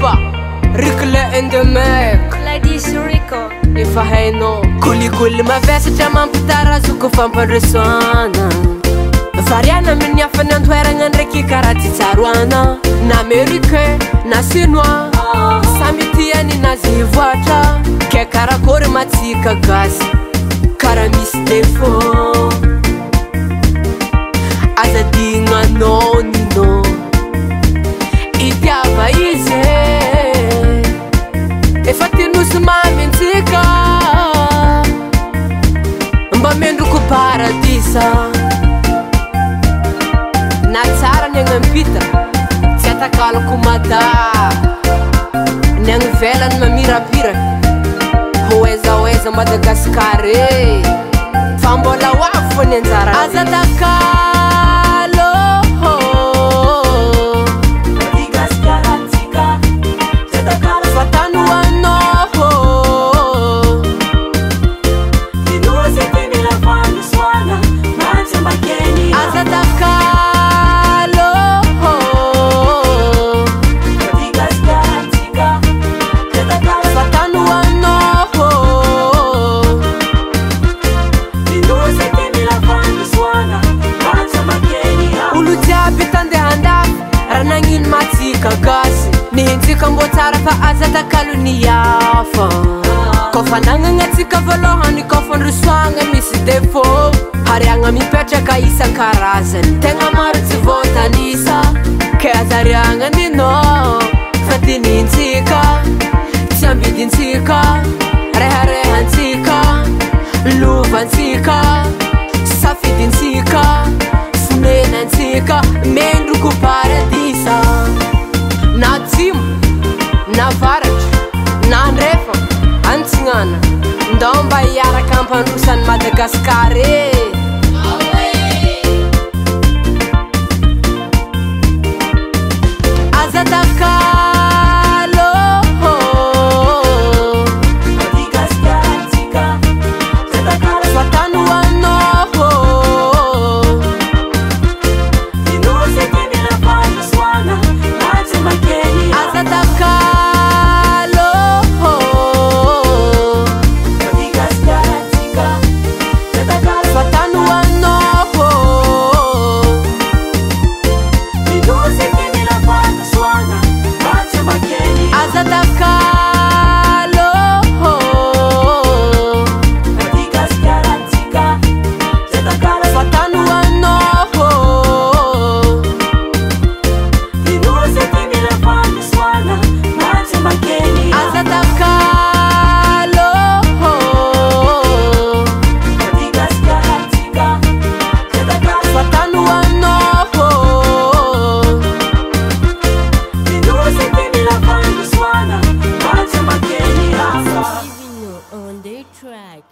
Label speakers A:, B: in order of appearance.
A: Baba Rikle in the Mac
B: Ladies Rico
A: Ifa haino Kuli ma vesa chama mpitara zuko fampandreswana Variana minya fanan tweranga ndraiky karati tsarwana Na Amerike na Sinoa Samitiani na zivoatra Ke karakory matsika gasy Kara misy défaut Aza digna nonino Itiava izy Efa tinosy mamintsika Mba mendroko paradisa Na tsara ny agnampita Tsy atakalako mada Ny agny velany mamirapira Hoeza Madagasikara Fa mbola hoavy fô ny anjara Aza takalo Fa tany hoanao Aza takalo Fa tany hoanao Olo jiaby tandehan-dafy Raha nagnino matsika gasy Nihintsika mbô tsara fa aza takalo ny hafa Kofa nagnagnatsika voalohany kofa ndrosoagna misy défaut Hariagna mipetraka isan-karazany Tegna maro tsy voatanisa Ke azariagna ninao Fa tinintsika Tsy ambidintsika Reharehantsika Lovantsika Safidintsika Fonenantsika Mendroko paradisa Na atsimo Na avaratra Na andrefa Antsignana Ndao mba hiaraka ampandrosany Madagasikara Aza takalo Fa tany hoanao Aza takalo Fa tany hoanao Aza takalo Fa tany hoanao Aza takalo Fa tany hoanao
B: On the track